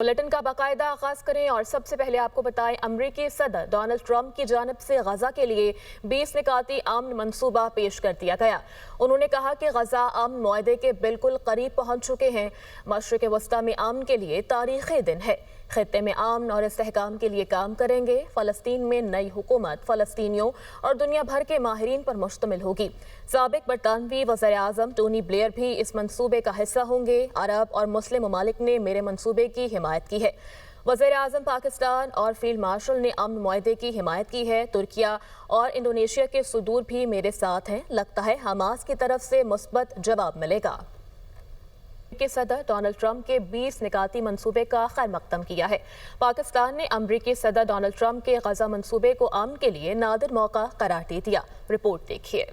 Bulletin का बाकायदा आगाज करें और सबसे पहले आपको बताएं अमरीकी सदर डोनाल्ड ट्रंप की जानिब से गजा के लिए 20 निकाती अमन मंसूबा पेश कर दिया गया। उन्होंने कहा कि गजा अमन मुआहदे के बिल्कुल करीब पहुंच चुके हैं। मशरिक़ वस्ता में अमन के लिए तारीख़ी दिन है। खित्ते में अमन और इस्तेहकाम के लिए काम करेंगे। फ़लस्तीन में नई हुकूमत फ़लस्तीनियों और दुनिया भर के माहिरीन पर मुश्तमिल होगी। साबिक बरतानवी वज़ीर आज़म टोनी ब्लेयर भी इस मंसूबे का हिस्सा होंगे। अरब और मुस्लिम ममालिक ने मेरे मंसूबे की हिमायत की है। वज़ीर आज़म पाकिस्तान और फील्ड मार्शल ने अमन मुआहदे की हिमायत की है। तुर्किया और इंडोनेशिया के सदूर भी मेरे साथ हैं। लगता है हमास की तरफ से मुस्बत जवाब मिलेगा। के सदर डोनाल्ड ट्रंप के 20 निकाती मंसूबे का खैर मकदम किया है। पाकिस्तान ने अमरीकी सदर डोनाल्ड ट्रंप के गजा मंसूबे को अमन के लिए नादिर मौका करार दे दिया। रिपोर्ट देखिए।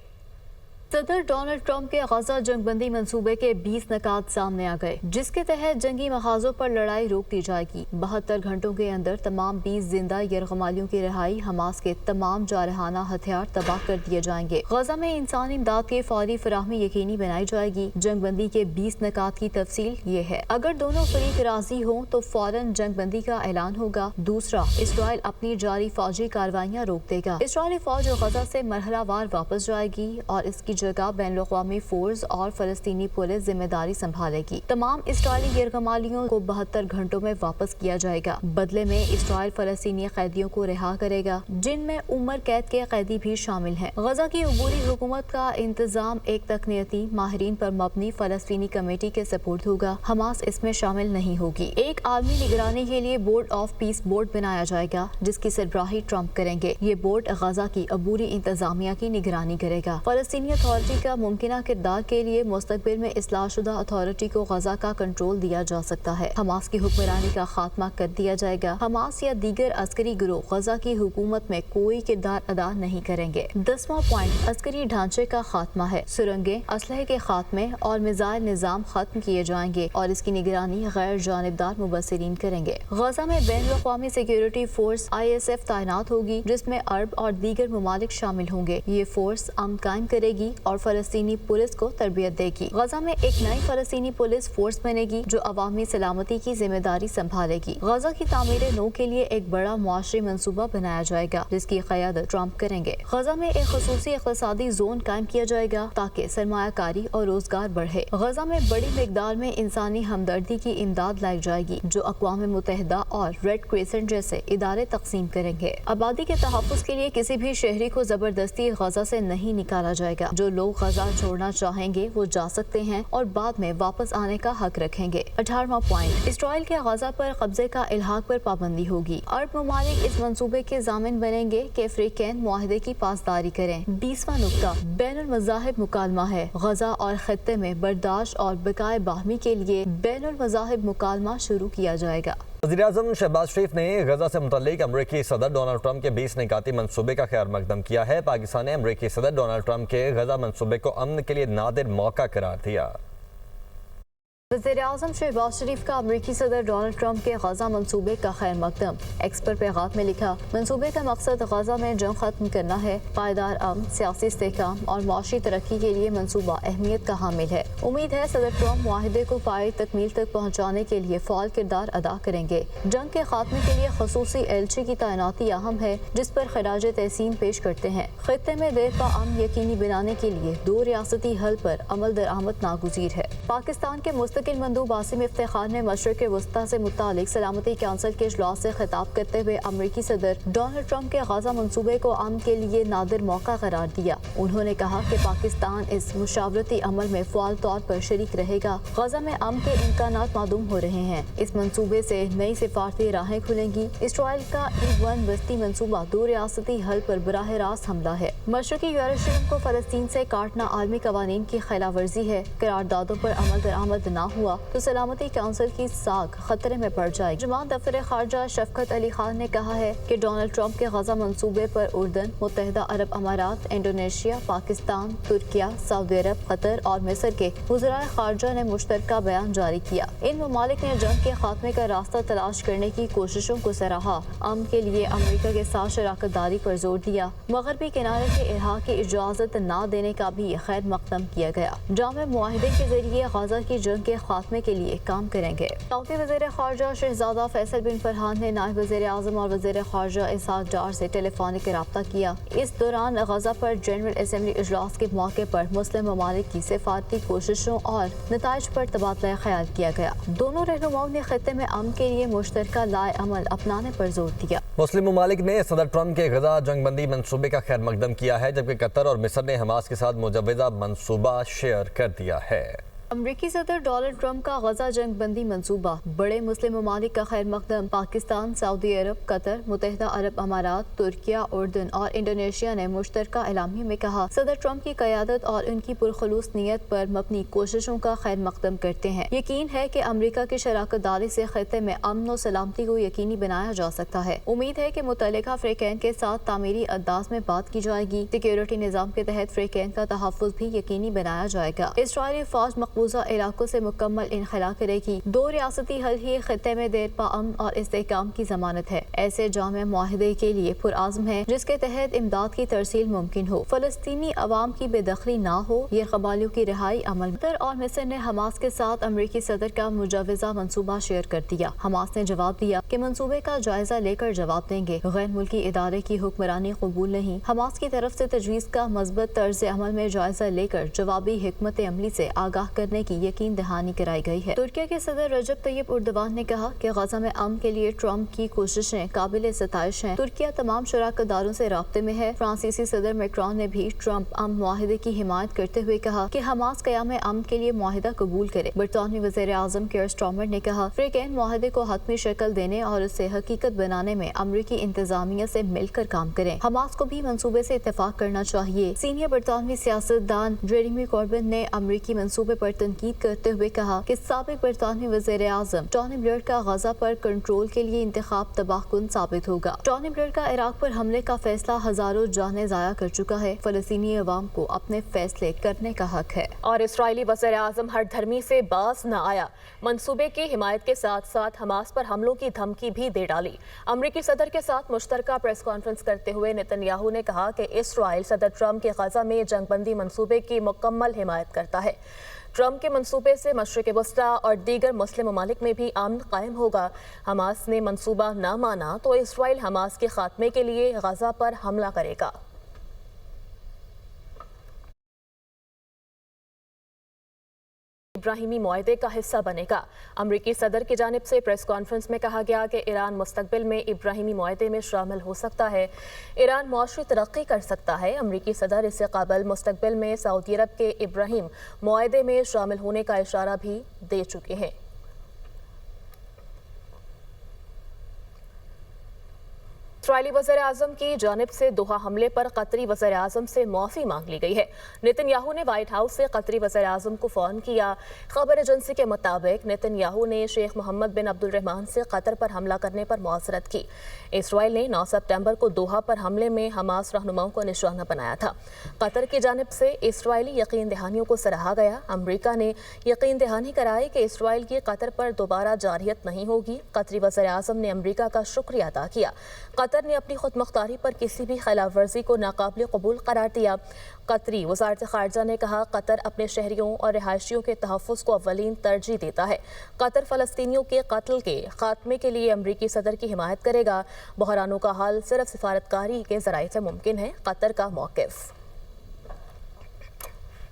सदर डोनाल्ड ट्रंप के गजा जंगबंदी मंसूबे के 20 निकात सामने आ गए, जिसके तहत जंगी महाजों पर लड़ाई रोक दी जाएगी। 72 घंटों के अंदर तमाम 20 जिंदा यरगमालियों की रिहाई, हमास के तमाम जारहाना हथियार तबाह कर दिए जाएंगे। गजा में इंसानी इमदाद के फौरी फराहमी यकीनी बनाई जाएगी। जंगबंदी के 20 निकात की तफसील ये है। अगर दोनों फरीक राजी हों तो फौरन जंगबंदी का ऐलान होगा। दूसरा, इसराइल अपनी जारी फौजी कार्रवाइयाँ रोक देगा। इसराइली फौज गजा से मरहलावार वापस जाएगी और इसकी जगह बैनुल-अक़वामी फोर्स और फलस्तीनी पुलिस जिम्मेदारी संभालेगी। तमाम इसराइली यरगमालियों को 72 घंटों में वापस किया जाएगा। बदले में इसराइल फलस्तीनी कैदियों को रिहा करेगा, जिनमें उम्र कैद के कैदी भी शामिल हैं। गजा की अबूरी हुकूमत का इंतजाम एक तकनीती माहिरीन पर मबनी फलस्तीनी कमेटी के सपोर्ट होगा। हमास इसमें शामिल नहीं होगी। एक आलमी निगरानी के लिए बोर्ड ऑफ पीस बोर्ड बनाया जाएगा, जिसकी सरबराही ट्रंप करेंगे। ये बोर्ड गजा की अबूरी इंतजामिया की निगरानी करेगा। फलस्तीनी अथॉरिटी का मुमकिना किरदार के लिए मुस्तकबिल में इस्लाहशुदा अथॉरिटी को गजा का कंट्रोल दिया जा सकता है। हमास की हुक्मरानी का खात्मा कर दिया जाएगा। हमास या दीगर अस्करी गिरोह गजा की हुकूमत में कोई किरदार अदा नहीं करेंगे। 10वां पॉइंट अस्करी ढांचे का खात्मा है। सुरंगें, असलहे के खात्मे और मिसाइल निजाम खत्म किए जाएंगे और इसकी निगरानी गैर जानिबदार मुबस्सिरीन करेंगे। गजा में बैनुल-अक़वामी सिक्योरिटी फोर्स ISF तैनात होगी, जिसमें अरब और दीगर ममालिक शामिल होंगे। ये फोर्स अमन कायम करेगी और फलस्तीनी पुलिस को तरबियत देगी। गजा में एक नई फलस्तीनी पुलिस फोर्स बनेगी जो अवामी सलामती की जिम्मेदारी संभालेगी। गजा की तामीर नौ के लिए एक बड़ा मुआशरी मंसूबा बनाया जाएगा, जिसकी क़यादत ट्रंप करेंगे। गजा में एक ख़ुसूसी इक़्तिसादी जोन कायम किया जाएगा ताकि सरमायाकारी और रोजगार बढ़े। गजा में बड़ी मिकदार में इंसानी हमदर्दी की इमदाद लाई जाएगी, जो अक़वाम मुत्तहिदा और रेड क्रिसेंट जैसे इदारे तक़सीम करेंगे। आबादी के तहफ़्फ़ुज़ के लिए किसी भी शहरी को जबरदस्ती गजा से नहीं निकाला जाएगा। जो लोग गजा छोड़ना चाहेंगे वो जा सकते हैं और बाद में वापस आने का हक रखेंगे। 18वां पॉइंट इसराइल के गजा पर कब्जे का इल्हाक पर पाबंदी होगी। अरब ममालिक इस मंसूबे के ज़ामिन बनेंगे कि अफ्रीकन मुआहदे की पासदारी करें। 20वां नुक्ता बैनुल मज़ाहिब मुकालमा है। गजा और खित्ते में बर्दाश्त और बकाए बाहमी के लिए बैनुल मज़ाहिब मुकालमा शुरू किया जाएगा। वज़ीर-ए-आज़म शहबाज शरीफ ने गजा से मुतल्लिक अमरीकी सदर डोनाल्ड ट्रंप के 20 निकाती मंसूबे का खैर मकदम किया है। पाकिस्तान ने अमरीकी सदर डोनाल्ड ट्रंप के गजा मंसूबे को अमन के लिए नादिर मौका करार दिया। वज़ीर-ए-आज़म शहबाज शरीफ का अमरीकी सदर डोनाल्ड ट्रंप के गजा मंसूबे का खैर मकदम। एक्स पर पैगाम में लिखा, मंसूबे का मकसद गजा में जंग खत्म करना है। पायदार अमन, सियासी इस्तेहकाम और माशी तरक्की के लिए मंसूबा अहमियत का हामिल है। उम्मीद है सदर ट्रंप मुआहदे को पाए तकमील तक पहुँचाने के लिए फ़ाल किरदार अदा करेंगे। जंग के खात्मे के लिए खसूसी एलची की तैनाती अहम है, जिस पर खराज तहसीन पेश करते हैं। खित्ते में देर पा अमन यकीनी बनाने के लिए 2 रियासती हल पर अमल दरामद नागुज़ीर है। पाकिस्तान के मुस्तकिल मंदूब आसिम इफ्तिखार ने मशरिक़ वस्ता से मुतालिक सलामती काउंसिल के इजलास से खिताब करते हुए अमरीकी सदर डोनाल्ड ट्रंप के गजा मंसूबे को अमन के लिए नादिर मौका करार दिया। उन्होंने कहा कि पाकिस्तान इस मुशावरती अमल में फ़ाल तौर पर शरीक रहेगा। गजा में अमन के इम्कानात मादूम हो रहे हैं। इस मंसूबे से नई सिफारती राहें खुलेंगी। इसराइल का E1 वस्ती मंसूबा 2 रियासती हल पर बराह रास्त हमला है। मशरक़ी यरूशलेम को फ़लस्तीन से काटना आलमी कवानीन की खिलाफ वर्जी है। करारदादों पर अमल दरामद न हुआ तो सलामती काउंसिल की साख खतरे में पड़ जाएगी। जमात दफ्तर खारजा शफकत अली खान ने कहा है कि डोनाल्ड ट्रंप के गजा मंसूबे पर उर्दन, मुत्तहिदा अरब अमारात, इंडोनेशिया, पाकिस्तान, तुर्किया, सऊदी अरब, कतर और मिस्र के वज़राए खारजा ने मुश्तरका बयान जारी किया। इन ममालिक ने जंग के खात्मे का रास्ता तलाश करने की कोशिशों को सराहा। अमन के लिए अमरीका के साथ शराकत दारी पर जोर दिया। मगरबी किनारे के इलाहा की इजाज़त न देने का भी खैर मकदम किया गया। जामे मुआहिदे के जरिए गजा की जंग के के खात्मे के लिए काम करेंगे। सऊदी वज़ीर ख़ारजा शहज़ादा फैसल बिन फरहान ने नायब वज़ीर आज़म और वज़ीर ख़ारजा इसहाक डार से टेलीफोनिक रब्ता किया। इस दौरान गजा पर जनरल असेंबली इजलास के मौके पर मुस्लिम ममालिक की सिफारती कोशिशों और नताइज पर तबादला ख्याल किया गया। दोनों रहनुमाओं ने खत्ते में अमन के लिए मुश्तरका लाए अमल अपनाने पर जोर दिया। मुस्लिम ममालिक ने सदर ट्रंप के गजा जंगबंदी मंसूबे का खैर मकदम किया है, जबकि कतर और मिस्र ने हमास के साथ मुजव्वज़ा मंसूबा शेयर कर दिया है। अमरीकी सदर डोनाल्ड ट्रंप का गजा जंग बंदी मनसूबा बड़े मुस्लिम ममालिक का खैर मकदम पाकिस्तान, सऊदी अरब, कतर, मुत्तहिदा अरब अमारात, तुर्किया, उर्दन और इंडोनेशिया ने मुश्तरका एलामिया में कहा, सदर ट्रंप की क़यादत और उनकी पुरखलूस नीयत पर मबनी कोशिशों का खैर मकदम करते हैं। यकीन है कि अमरीका की शराकत दारी से खत्ते में अमन और सलामती को यकीनी बनाया जा सकता है। उम्मीद है कि मुतल्लिका अफ्रीकैन के साथ तामीरी अंदाज में बात की जाएगी। सिक्योरिटी निज़ाम के तहत अफ्रीकैन का तहफ़्फ़ुज़ भी यकीनी बनाया जाएगा। इसराइली फौज मकबूजा इलाकों से मुकम्मल इनखला करेगी। दो रियासती हल ही खत्ते में देर पा अमन और इस्तेहकाम की जमानत है। ऐसे जामे मुआहदे के लिए पुरआज़म है जिसके तहत इमदाद की तरसील मुमकिन हो, फलस्तीनी अवाम की बेदखली ना हो, यरग़मालियों की रिहाई अमल। कतर और मिस्र ने हमास के साथ अमरीकी सदर का मुजव्वज़ा मंसूबा शेयर कर दिया। हमास ने जवाब दिया कि मंसूबे का जायजा लेकर जवाब देंगे। गैर मुल्की इदारे की हुक्मरानी कबूल नहीं। हमास की तरफ से तजवीज़ का मज़बूत तर्ज अमल में जायजा लेकर जवाबी हिकमत अमली से आगाह करने की यकीन दहानी कराई गई है। तुर्की के सदर रजब तैयब उर्दवान ने कहा कि गजा में अमन के लिए ट्रंप की कोशिशें काबिल सताइश हैं। तुर्की तमाम शराकतदारों से राब्ते में है। फ्रांसीसी सदर मैक्रोन ने भी ट्रंप अमन मुआहिदे की हिमायत करते हुए कहा कि हमास क़याम अमन के लिए मुआहिदा कबूल करे। बरतानवी वज़ीर आज़म कीर स्टारमर ने कहा, अफ्रीकैन मुआहिदे को हतमी शक्ल देने और उसे हकीकत बनाने में अमरीकी इंतजामिया से मिलकर काम करें। हमास को भी मंसूबे से इत्तेफाक करना चाहिए। सीनियर बरतानवी सियासतदान जेरेमी कॉर्बिन ने अमरीकी मंसूबे पर तनकीद करते हुए कहा कि साबिक बरतानवी वज़ीर आज़म टोनी ब्लेयर का गजा पर कंट्रोल के लिए इंतखाब तबाहकुन साबित होगा। टोनी ब्लेयर का इराक पर हमले का फैसला हजारों जानें ज़ाया कर चुका है। फलस्तीनी अवाम को अपने फैसले करने का हक है। और इसराइली वज़ीर आज़म हर धर्मी से बाज न आया। मंसूबे की हिमायत के साथ साथ हमास पर हमलों की धमकी भी दे डाली। अमरीकी सदर के साथ मुश्तरका प्रेस कॉन्फ्रेंस करते हुए नेतन्याहू ने कहा कि इसराइल सदर ट्रंप के गजा में जंगबंदी मंसूबे की मुकम्मल हिमायत करता है। ट्रंप के मंसूबे से मशरिक़ वस्ता और दीगर मुस्लिम ममालिक में भी अमन कायम होगा। हमास ने मंसूबा न माना तो इसराइल हमास के खात्मे के लिए गजा पर हमला करेगा। इब्राहिमी मुआहदे का हिस्सा बनेगा। अमरीकी सदर की जानिब से प्रेस कॉन्फ्रेंस में कहा गया कि ईरान मुस्तकबिल में इब्राहिमी मुआहदे में शामिल हो सकता है। ईरान मुआशी तरक्की कर सकता है। अमरीकी सदर इससे कबल मुस्तकबिल में सऊदी अरब के इब्राहिम मुआहदे में शामिल होने का इशारा भी दे चुके हैं। इसराइली वज़ीर आज़म की जानिब से दोहा हमले पर कतरी वज़ीर आज़म से माफ़ी मांग ली गई है। नेतन्याहू ने व्हाइट हाउस से कतरी वज़ीर आज़म को फ़ोन किया। खबर एजेंसी के मुताबिक नेतन्याहू ने शेख मोहम्मद बिन अब्दुलरहमान से कतर पर हमला करने पर मुआज़रत की। इसराइल ने 9 सितंबर को दोहा पर हमले में हमास रहनुमाओं को निशाना बनाया था। कतर की जानिब से इसराइली यकीन दहानियों को सराहा गया। अमरीका ने यकीन दहानी कराई कि इसराइल की कतर पर दोबारा जारहियत नहीं होगी। कतरी वज़ीर आज़म ने अमरीका का शुक्रिया अदा किया। कतर ने अपनी खुद मुख्तारी पर किसी भी खिलाफ वर्जी को नाकाबिल कबूल करार दिया। कतरी वज़ारत ख़ारजा ने कहा, कतर अपने शहरियों और रिहायशियों के तहफ़्फ़ुज़ को अव्वलीन तरजीह देता है। कतर फ़लस्तीनियों के कत्ल के खात्मे के लिए अमरीकी सदर की हिमायत करेगा। बहरानों का हल सिर्फ सिफारतकारी के ज़राए से मुमकिन है। कतर का मौक़िफ़।